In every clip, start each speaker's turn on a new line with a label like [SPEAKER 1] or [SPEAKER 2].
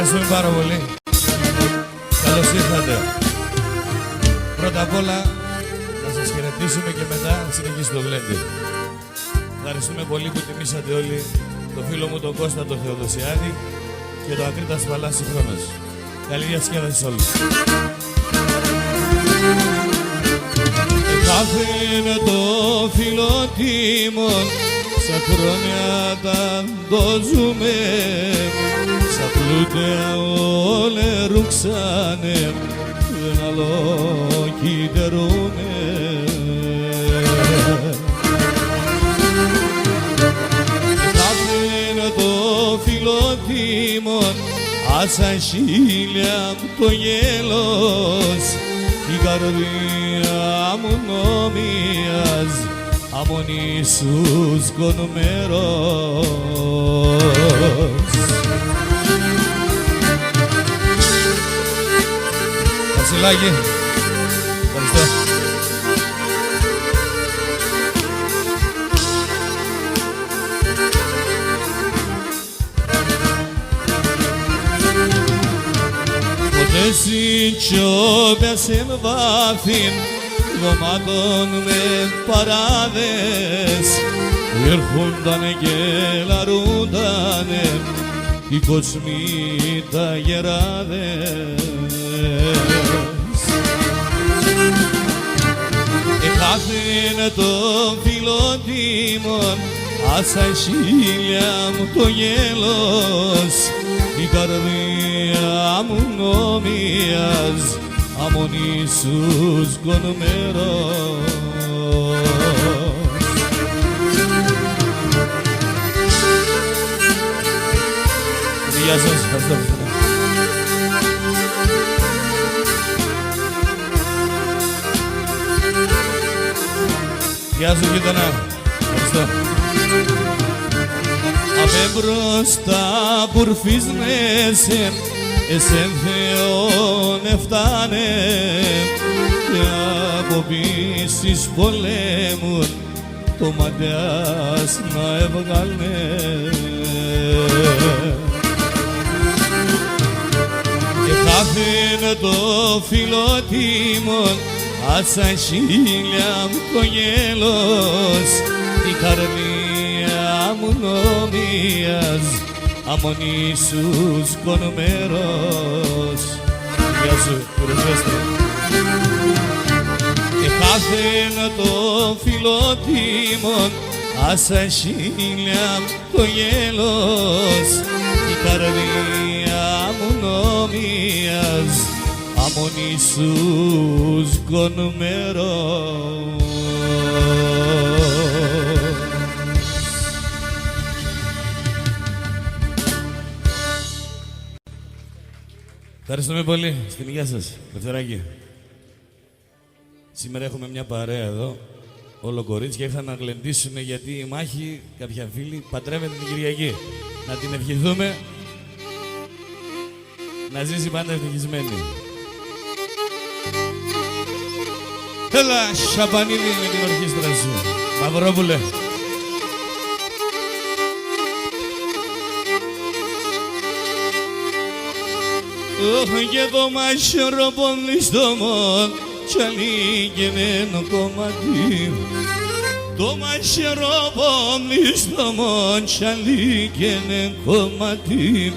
[SPEAKER 1] Ευχαριστούμε πάρα πολύ. Καλώς ήρθατε. Πρώτα απ' όλα να σας χαιρετήσουμε και μετά να συνεχίσει το γλέντι. Ευχαριστούμε πολύ που τιμήσατε όλοι το φίλο μου τον Κώστα τον Θεοδοσιάδη και το Ακρίτα Σπαλά συγχρόνως. Καλή διασκέδαση σε όλους. Κάθε είναι το φιλότιμον, σαν χρόνια τα δόζουμε, σαν πλούτια όλε ρουξάνε, δεν αλλοκυτερούνε. Κάθε είναι το φιλότιμον, άσα χίλια το γέλος, η καρδία μου νόμιας, αμον Ιησούς κονομέρος. Βασιλάκη, ευχαριστώ. Εσύ τσιόπιας εν βάθην δωμάτων με παράδες, έρχοντανε και λαρούντανε οι κοσμοί τα γεράδες. Εκάθαινε το φιλότιμον, άσα χίλια μου το γέλος, η καρδία μου νόμιας, αμον Ιησούς κονομέρος. Γεια σας, ευχαριστώ. Γεια σου γείτονα, ευχαριστώ. Απ' μπροστά πουρφίσνεσαι, εσέν Θεόν εφτάνε, και από πίσης πολέμουν το ματιάς να έβγαλνε. Και χάθαινε το φιλότιμον, άσα χίλια μου το γέλος, η καρδία μου νόμιας, αμον Ιησούς κονομέρος. Γεια σου, κουρασέστε. Και χάθαινε το φιλότιμον, άσα χίλια το γέλος, η καρδία μου νόμιας, αμον Ιησούς κονομέρος. Ευχαριστούμε πολύ. Στην υγεία σας, Δευτεράκη. Σήμερα έχουμε μια παρέα εδώ. Όλο κορίτσια ήρθαν να γλεντήσουν γιατί η μάχη, κάποια φίλη, παντρεύεται την Κυριακή. Να την ευχηθούμε να ζήσει πάντα ευτυχισμένη. Έλα, Σαπανίδη με την ορχήστρα σου. Μαυρόπουλε. Και το μαχαιροπονί στο μόν κι αλήγαινε ένα κομμάτι. Το μαχαιροπονί στο μόν κι αλήγαινε ένα κομμάτι.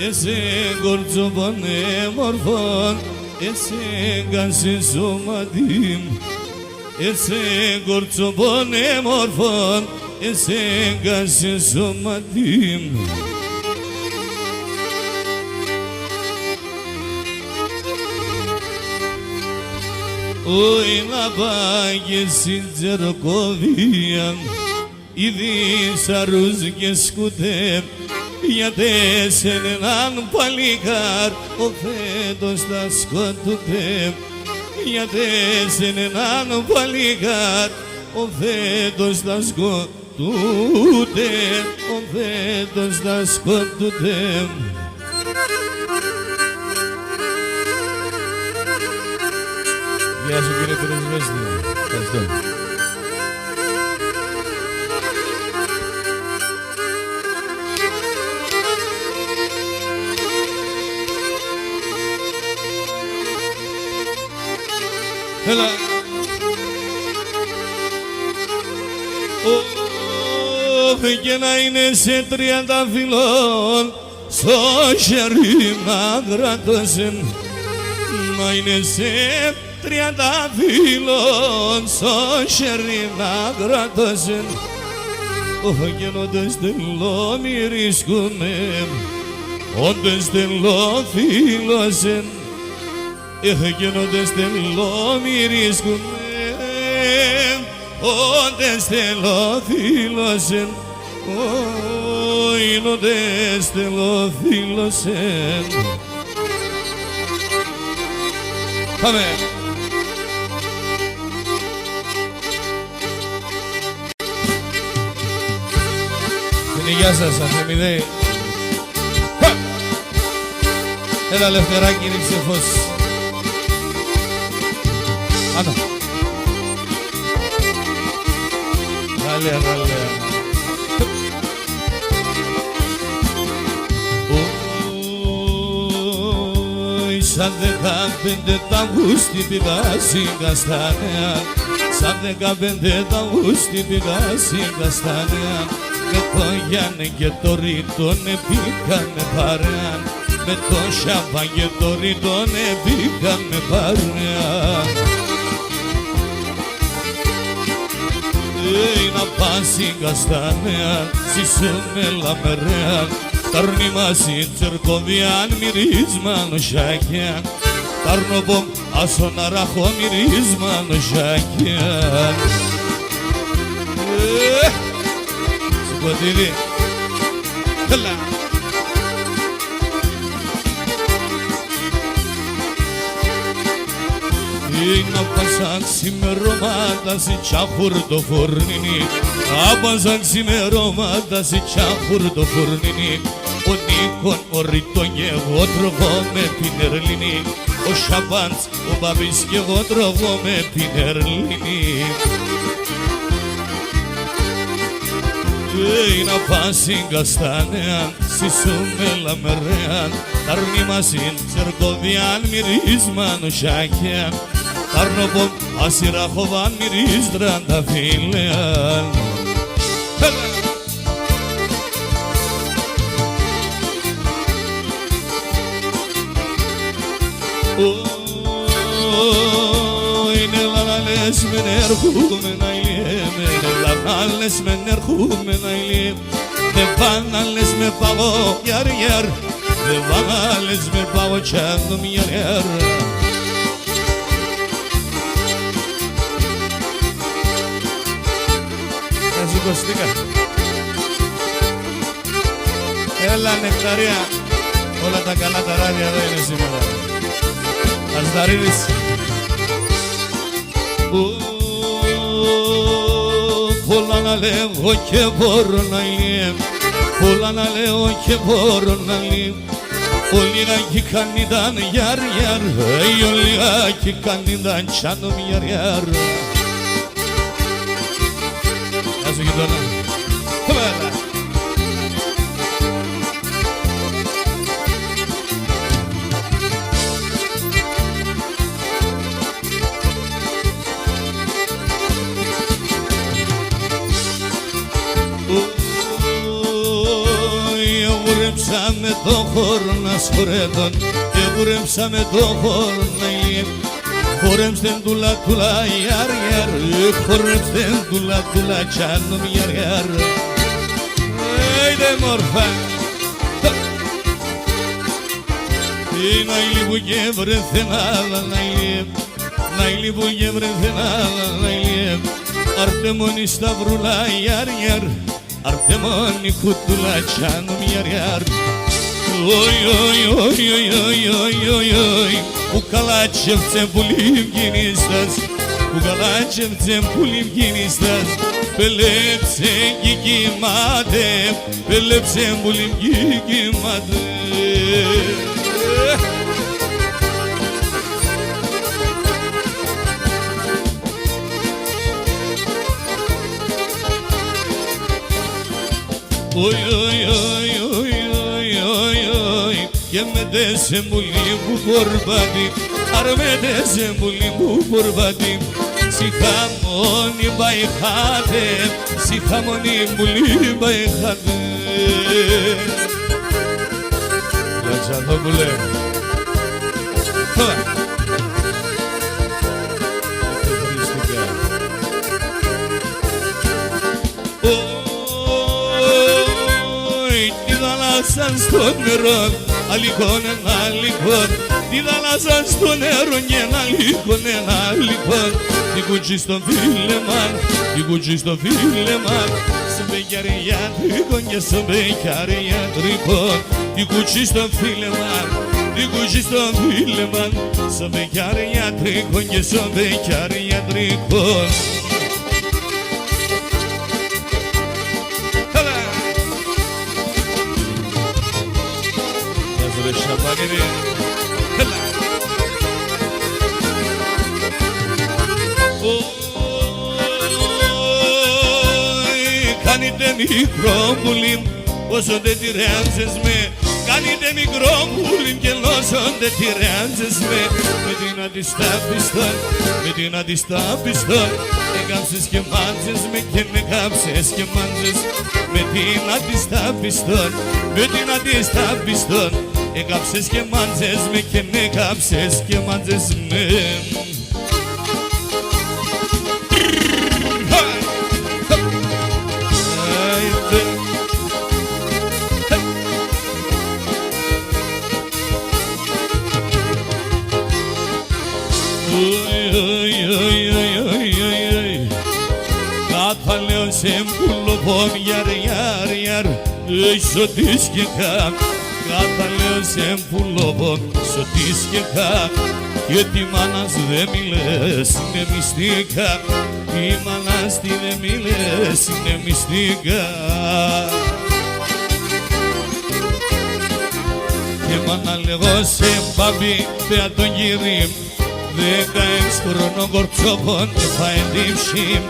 [SPEAKER 1] Εσέ κορτσοπονέ μορφόν, εσέ κασί σωματί. Εσέ κορτσοπονέ μορφόν, εσέ κασί σωματί. Όχι να πάει στην Τζερκοβία, ήδη σαρούς και σκουτέ, γιατί σε έναν παλικάρ ο φέτος θα σκοτουτέ. Γιατί σε έναν παλικάρ ο φέτος θα σκοτουτέ, ο φέτος θα σκοτουτέ. Γεια σου κύριε Πυροσβέστη. Ευχαριστώ. Έλα. Και να είναι σε 30 φιλών στο χέρι να κρατώσεν. Να είναι σε 30 φιλών στο χέρι να κρατώσεν. Γίνονται στελό μυρίσκουνε, όντες στελό φιλώσεν. Γίνονται στελό μυρίσκουνε, όντες στελό φιλώσεν. Γίνονται στελό φιλώσεν. Πάμε! Γεια σας, Αφεμιδέη. Έλα, Λευτεράκι, ρίξε φως. Άντα. Γαλλία, Γαλλία. Σαν 15 τ' Αυγούστη πήγα στην Καστανέα. Σαν 15 τ' Αυγούστη πήγα στην Καστανέα. Με το Γιάννη και το Ρίτονε πήγαμε παρέα. Με το Σάβα και το Ρίτονε πήγαμε παρέα. Να πας στην Καστανέα, ζήσουμε λαμερέα. Τάρνει μας η Τσερκοβιάν μυρίσμα νοσάκια. Τάρνω πομ άσον αραχώ μυρίσμα νοσάκια. Σηκωτήρι, έλα. Είναι απασάν ξημερώματα σε τσαχουρτοφορνίνι. Απασάν ξημερώματα σε τσαχουρτοφορνίνι. Ο Νίκον, ο Ρίτον και εγώ τροφώ με την Ερλίνη. Ο Σαμπάντς, ο Μπαμπής και εγώ τροφώ με την Ερλίνη. Να πας στην Καστανέα, ζήσουμε λαμερέα. Τάρνει μας στην Τσερκοβιάν μυρίσμα νοσάκια. Τάρνω πομ ασυραχοβάν μυρίζ τρανταφύλεαν. Είναι λαλαλές μεν έρχομαι να ηλιέμαι. Λαλαλές μεν έρχομαι να ηλιέμαι. Δε βάναλες με παγώ γιαρ. Δε βάναλες με παγώ τσάντο γιαρ. Κωστίκα. Έλα Νεκταρία. Όλα τα καλά τα ράδια εδώ είναι σήμερα. Ασταρίδης. Πολλά να λέω και μπορώ να λύμ. Πολλά να λέω και μπορώ να λύμ. Ο λιγάκι κανίδαν γιαρ γιαρ. Ο λιγάκι κανίδαν τσάνο γιαρ γιαρ. Γεια σου γειτόνα. Έλα. Εγουρέψαμε το χώρο να σχορέτων. Εγουρέψαμε το χώρο να λύμ. Χορέψτεν τούλα τούλα γιαρ γιαρ. Χορέψτεν τούλα τούλα τσάνο γιαρ γιαρ. Έιντε μόρφα. Είναι αιλί που και βρεθεν άλλα να ηλιέμ. Αιλί που και βρεθεν άλλα να ηλιέμ. Αρτεμόνι σταυρούλα γιαρ γιαρ. Αρτεμόνι κουτούλα τσάνο γιαρ γιαρ. Oi, oi, oi, oi, oi, oi, oi, oi. U kalačevcem pulim ginistas. U kalačevcem pulim ginistas. Pelepsen gigimade. Pelepsen pulim gigimade. Oi, oi, oi, oi. Και με τέσαι μου λίγο κορμπάδι. αρμέτεζε πουλί μου πορβατή. Si χαμόνι μπαϊχάτε, si χαμόνι πουλί μπαϊχάτε. Λαξανόπουλε. Τη θάλασσα στο νερό, αλικόν ένα αλικόν. Τη θάλασσα στο νερό και ένα αλικόν, ένα αλικόν. Την κουτσί στο φίλεμαν, την κουτσί στο φίλεμαν. Στο μπεκιαριάτρικο και στο μπεκιαριάτρικο. Την κουτσί στο φίλεμαν, την κουτσί στο φίλεμαν. Στο μπεκιαριάτρικο και στο μπεκιαριάτρικο. Şabanini κάνετε μικρό πουλί όσο δεν τυράζεις με. Κάνετε μικρό πουλί και όσο δεν τυράζεις με. Με την αντιστάπιστον, με την αντιστάπιστον. Έκαψες και μάντζες με και με κάψες και μάντζες. Με την αντιστάπιστον, με την αντιστάπιστον. Έκαψες και μάντζες με και με κάψες και μάντζες με. Κάθαλεω σε πουλοπόμ γιαρ γιαρ γιαρ σωτής και κάμ. Κάθαλεω σε πουλοπόμ σωτής και κάμ. Και τη μάνας δε μιλές είναι μυστικά. Τη μάνας τη δε μιλές είναι μυστικά. Και μάνα λέγω σε μπαμπή πέα τον γύρι. 16 χρονών κορτσόπον φάει δίψη.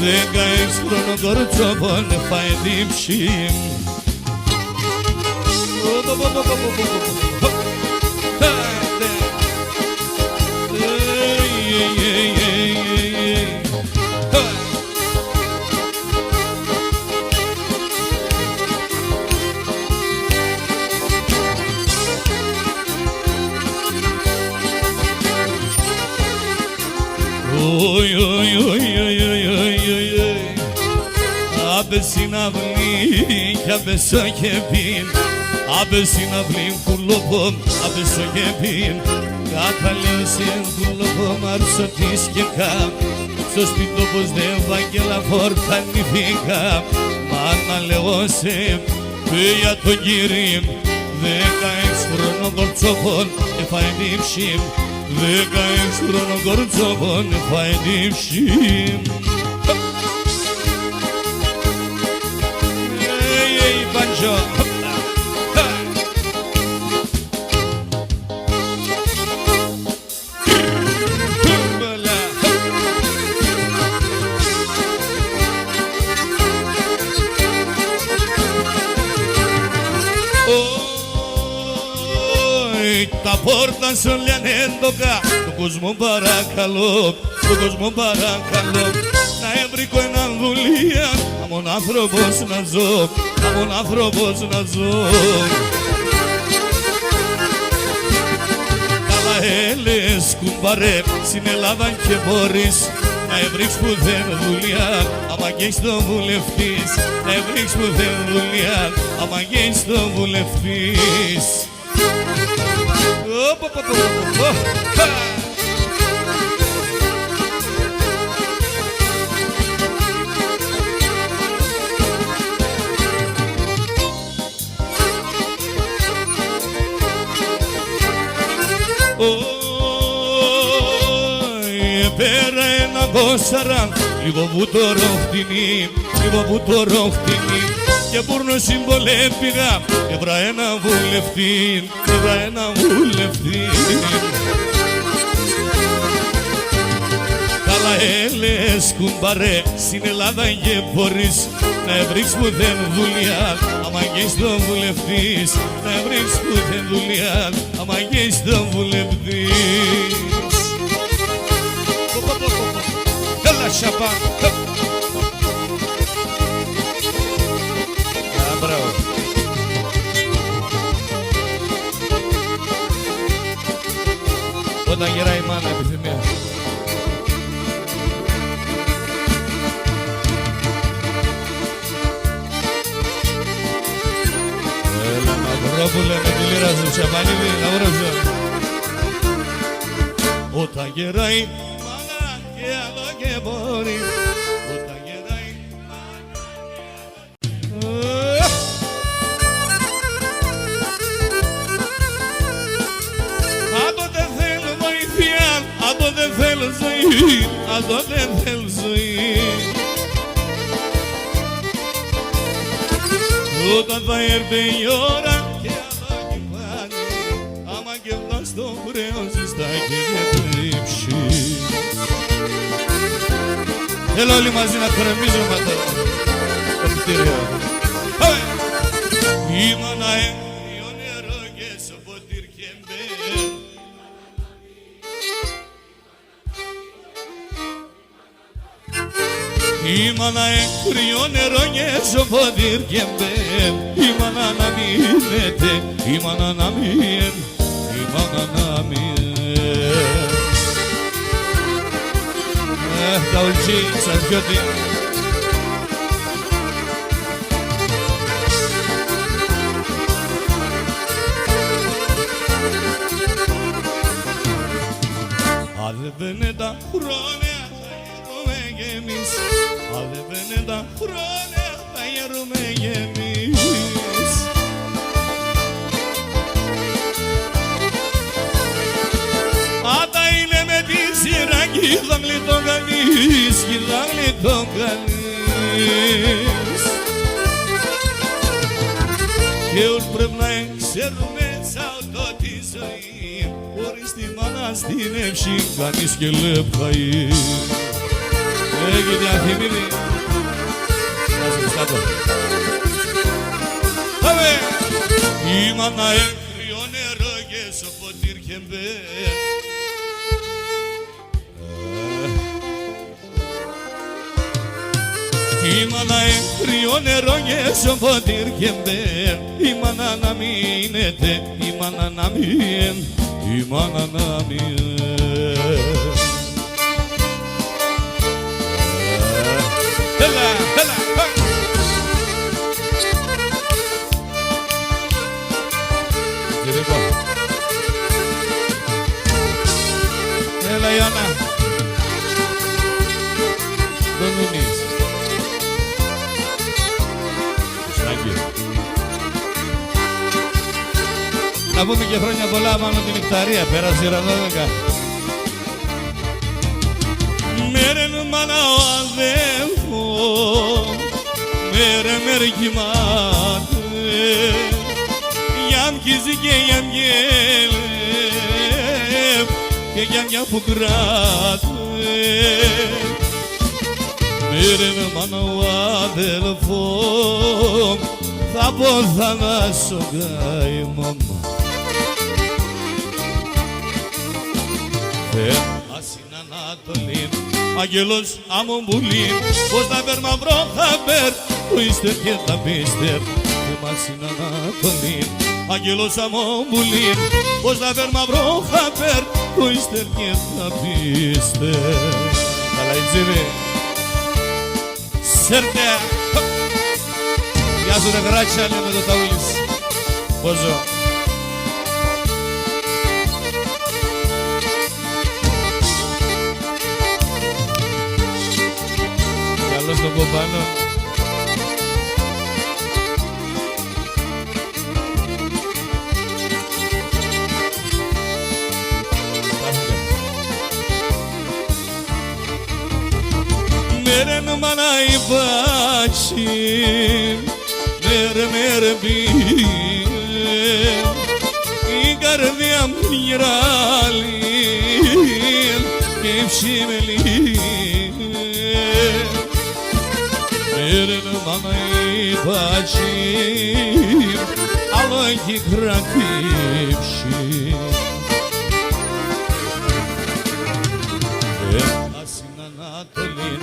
[SPEAKER 1] 16 χρονών κορτσόπον φάει δίψη. Άμπε συναυλή κι άμπε στο κεπίν. Άμπε συναυλή κουλοπόμ, άμπε στο κεπίν. Κάθαλεω σε κουλοπόμ αρσωτής και κάμ. Στο σπίτι όπως δε βάγγελα φόρτα νηφίκα. Μάνα λέγω σε πια τον κύρι. 16 χρονών κορτσόπον έφαε νύψη. 16 χρονών κορτσόπον έφαε νύψη. Banjo. Τα πόρτα σου λένε έντοκα. Του κόσμου παρακαλώ, του κόσμου παρακαλώ. Να έβρικω έναν δουλεία, αμον άνθρωπος να ζω, αμον άνθρωπος να ζω. Καλά έλες κουμπάρε, στην Ελλάδα και μπορείς να έβριξ που δεν δουλειά, άμα και στο βουλευτής. Να έβριξ που δεν δουλειά, άμα και στο βουλευτής. Πέρα ένα κόσαρα, λίγο που το ροχτινεί, λίγο που το ροχτινεί. Και πούρνο συμπολέπηγα, έβρα ένα βουλευτή, έβρα ένα βουλευτή. Καλά έλες κουμπάρε, στην Ελλάδα και μπορείς να έβριξ που δεν δουλειά, άμα και στο βουλευτής. Να έβριξ που δεν δουλειά, άμα και στο βουλευτής. Σαπάν. Μπράβο. Όταν γεράει η μάνα, επιθυμία. Έλα Μαυρόπουλε με τη λίρα σου, Σαπανίδη, να βρώσω. Όταν γεράει η μάνα και άλλο και μπορεί. Όταν γεράει η μάνα και άλλο. Άντω δεν θέλω βοήθεια, άντω δεν θέλω ζωή, άντω δεν θέλω ζωή. Όταν θα έρθει η ώρα και αλλάζει πάλι, άμα και φτάσει το χρέος στα χέρια τρίψει. Έλα όλοι μαζί να κρεμίζουμε το κτίριο. Η μάνα έχει νερό και στο ποτήρι και μπαίνει. Η μάνα έχει νερό και στο ποτήρι και μπαίνει. Η μάνα να μείνετε, η μάνα να μείνει, η μάνα να μείνει. Τα ουλτζή, σαν πιώτη. Αν δεν μπαίνε τα χρόνια θα γερούμε κι εμείς. Αν δεν μπαίνε τα χρόνια θα γερούμε κι εμείς. Αν τα είναι με τη σειρά κι θα γλιτώ κανείς, κι θα γλιτώ κανείς. Και όλοι πρέπει να ξέρουμε σαν αυτό τη ζωή, χωρίς τη μάνα στην εύση κανείς και λεπχαεί. Έχει διαθυμίδη. Να σε κάτω. Πάμε! Η μάνα έχει νερό και στο ποτήρι και μπαίνει. Η μάνα έχει νερό και στο ποτήρι και μπαίνει. Η μάνα να μείνετε, η μάνα να μείνει, η μάνα να μείνει. Έλα, έλα, έλα Ιωάννα. Τον Νουνής. Να πούμε και χρόνια πολλά πάνω την νυχταρία, πέρασε η ώρα 12. Μέρεν μάνα ο αδέλφος, μέρε κοιμάται, γιαμ κίζει και γιαμ γέλε, και γιαμ που κράται. Μέρεν μάνα ο αδέλφος, θα πω θανάσω καημόμα. Ασύν Ανατολήν, αγγελός άμμον πουλήν, πως θα πέρ μαυρό θα πέρ, που ύστερ και θα πίστερ. Ασύν Ανατολήν, αγγελός άμμον πουλήν, πως θα πέρ μαυρό θα πέρ, που ύστερ και θα πίστερ. Καλά η τζίβη. Σέρτε. Γεια σου ρε γράτσα, λέμε το ταούλης. Πόζω. Στον κομπάνο. Μέρεν μάνα υπάτσι, μέρε μπει, η καρδιά μου γυράλει και ψημελεί. Μέρεν μάνα υπάτσι, άλλο έχει κρατήψει. Ασύν Ανατολήν,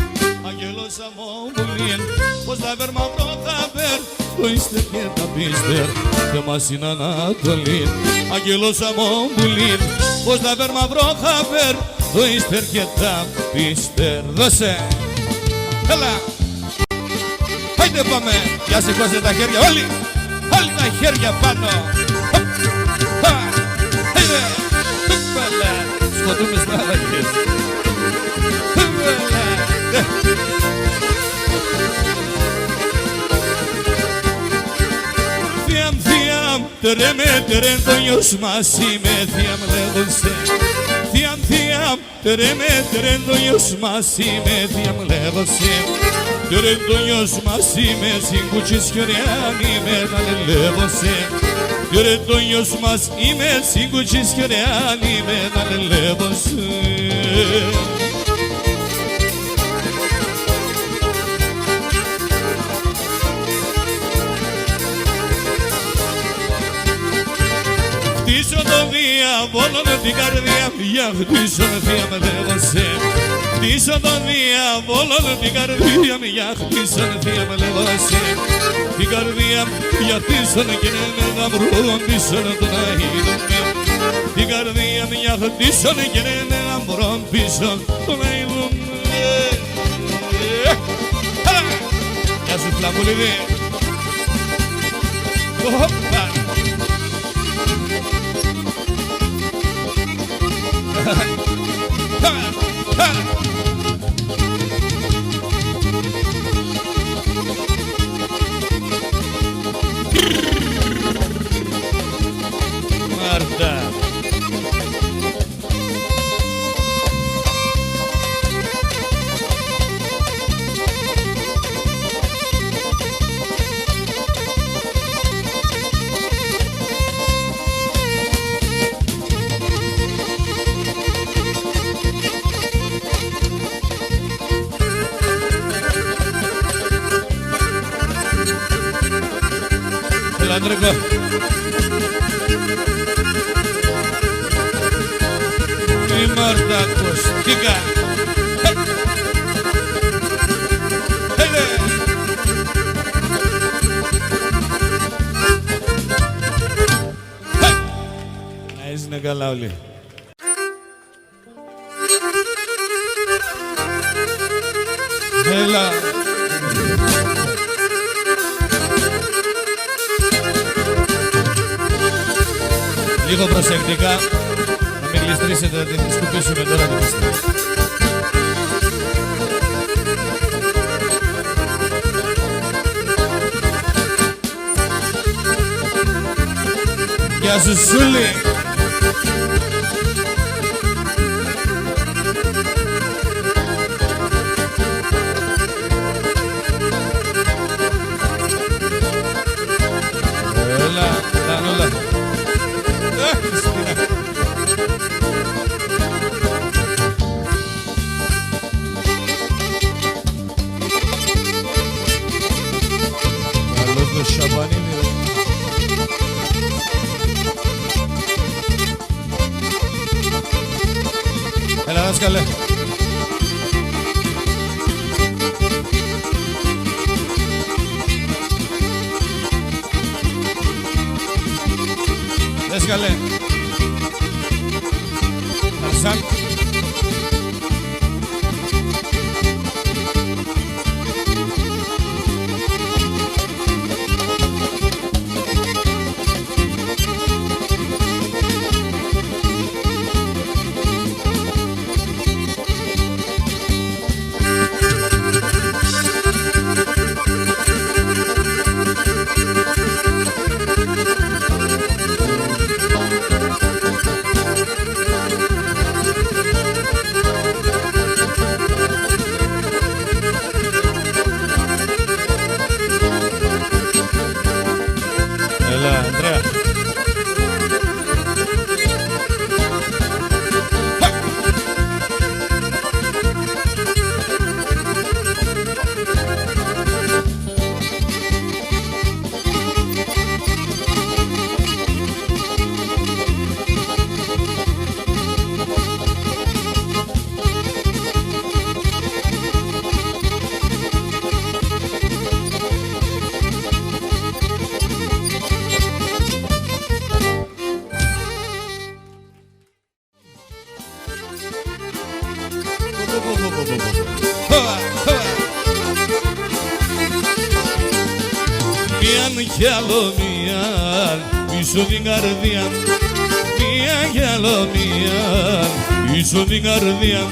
[SPEAKER 1] αγγελόσα μόμπουλιν, πως τα βέρ μαυρό θα βέρ, το ύστερ και τα πίστερ, και μας είναι Ανατολήν. Αγγελόσα μόμπουλιν, πως τα βέρ μαυρό θα βέρ, το ύστερ και τα πίστερ. Δώσε! Έλα! Άιντε πάμε! Για σηκώστε τα χέρια όλοι! Όλοι τα χέρια πάνω! Άιντε! Σκοτούμε στραβαγές! Θείαμ, θείαμ, τερέμε, τερέν το νιός μας είμαι, θείαμ λέγονσε. Θείαμ, θείαμ, τερέμε, τερέν το νιός μας είμαι, θείαμ λέγονσε. Τερέν το νιός μας είμαι, συγκούτσις χωριάν είμαι, να λέγονσε. Τερέν το νιός μας είμαι, συγκούτσις χωριάν είμαι, να λέγονσε. Χτίσω το διαβόλο την καρδιά για χτίσω θεία με λέγωσε. Χτίσω το διαβόλο την καρδιά για χτίσω θεία με λέγωσε. Την καρδιά για χτίσω και να βρω πίσω τον αήλουμε. Την καρδιά για χτίσω και να βρω πίσω τον αήλουμε. Γεια σου Φλαμούλιδη. Μάρτα. Αντρίκο. Η Μάρτα ακουστικά. Να είσαι καλά όλοι. Έλα. Λίγο προσεκτικά, να μην γλιστρήσετε, να την σκουπίσουμε τώρα την πίστη. Γεια σου Σούλη! Έλα, όλα. Καλώς το σαμπανίδι. Έλα δάσκαλε. Δάσκαλε. Αρσάν. άλλο μία πίσω την καρδιά, μία κι άλλο μία πίσω την καρδιά.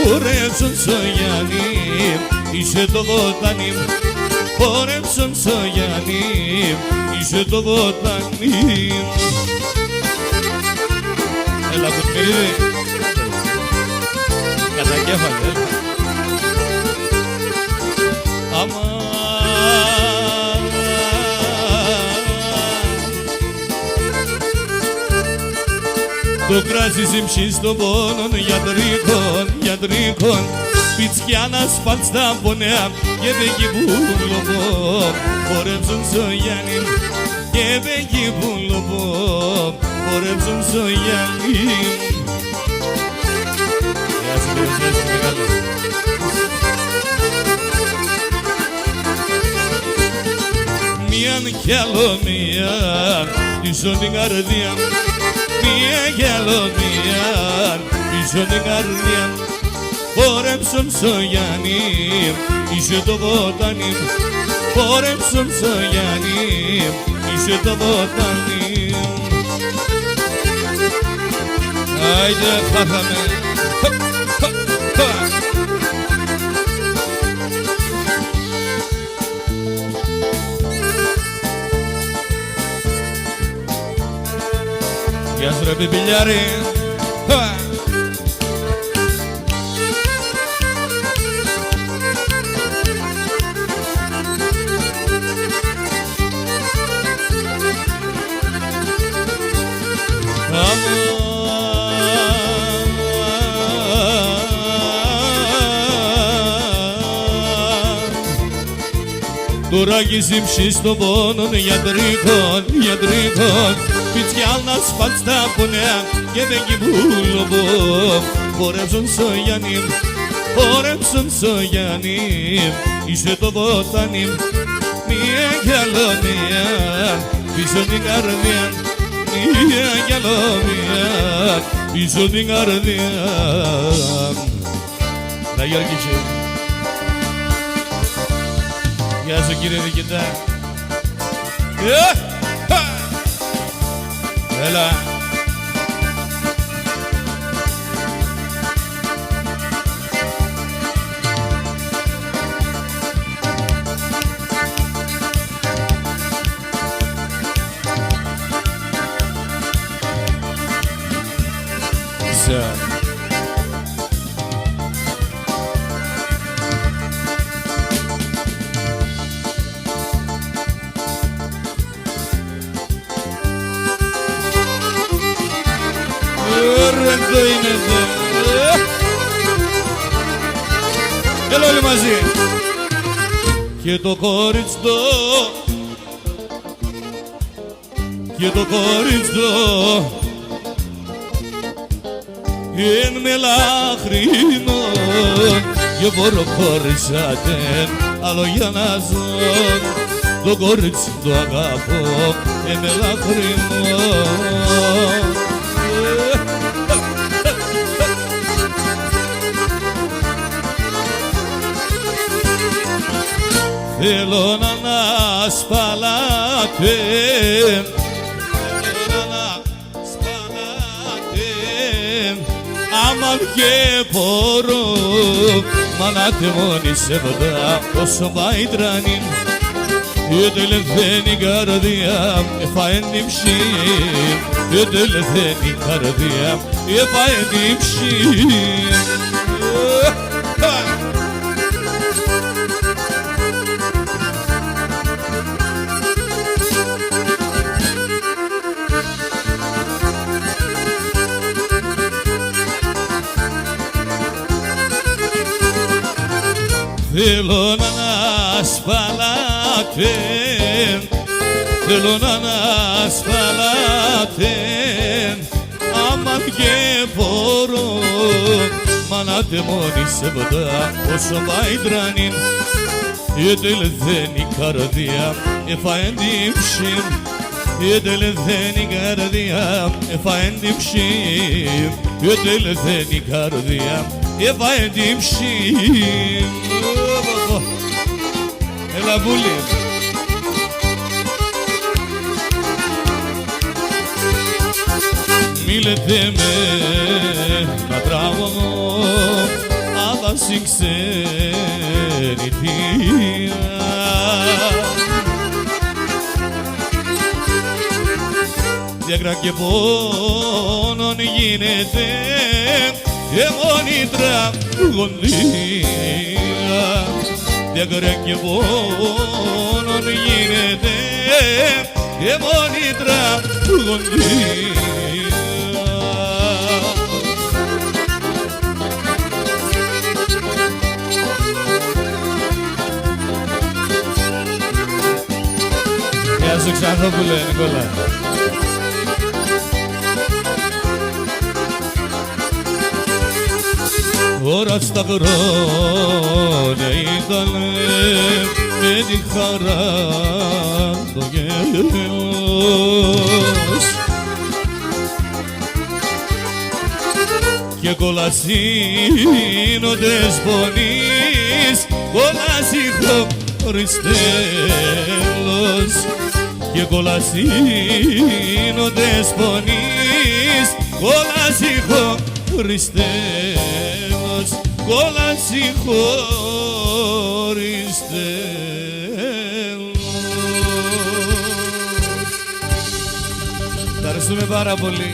[SPEAKER 1] Πόρεψον στο Γιάννη, είσαι το βοτάνι, πόρεψον στο Γιάννη, είσαι το βοτάνι. Έλα κουτμυρίδι, κατακέφαλε. Το κράσι ζυμψεί στον πόνον γιατρικών πιτσιά να σπάτς τα πονέα και πέγγι πουλοπό πορέψουν στο Γιάννη και πέγγι πουλοπό πορέψουν στο Γιάννη. Γεια σου κύριε μεγάλη. Μίαν κι άλλο μία πίσω την καρδιά, μία κι άλλο μία πίσω την καρδιά. Πόρεψον στο Γιάννη, είσαι το βοτάνι, πόρεψον στο Γιάννη, είσαι το βοτάνι. Άιντε φάγαμε. Γεια σου ρε πιπιλιάρη. Τώρα ζυμψεί στον πόνον γιατρικών πιτσιά να σπάτς τα πονέα και πέγγι πουλοπό πορέψον στο Γιάννη, πορέψον στο Γιάννη, είσαι το βοτάνι, μία κι άλλο μία πίσω την καρδιά, μία κι άλλο μία πίσω την καρδιά. Να Γιώργησε. Γεια σου κύριε Δικητά. Έλα. Έλα όλοι μαζί. Και το κορίτσο, και το κορίτσο εν μελάχρινο και προχωρήσατε άλλο για να ζω. Το κορίτσι το αγαπώ εν μελάχρινο. Θέλω να ανασπαλάτε, θέλω να ανασπαλάτε, άμα και μπορώ, μανάτε μόνοι σε βοδά, όσο πάει τρανή. Η τελευταία καρδιά έφαε την ψή, η τελευταία καρδιά έφαε την ψή. Θέλω να ανασπαλάτε, θέλω να ανασπαλάτε, άμα και μπορώ, μανάτε μόνοι σε βοδά, όσο πάει τρανή. Η τελευταία καρδιά έφαε την ψή, η τελευταία καρδιά έφαε την ψή, η τελευταία καρδιά έφαε την ψή. Έλα βούλη. Στείλετε με ένα τραγωδό αλλά στην ξενιτεία. Διακρά και πόνον γίνεται και μόνη τραγωδία. Διακρά και πόνον γίνεται και μόνη τραγωδία. Γεια σου Ξανθόπουλε, Νικόλα. Ώρα στα χρόνια ήταν με τη χαρά το γέλος και κολασίνοντες πονείς, κολάσι χωρίς τέλος και κολασίνοντες πονείς, κολάσι χωρίς τέλος, κόλαση χωρίς τέλος. Ευχαριστούμε πάρα πολύ.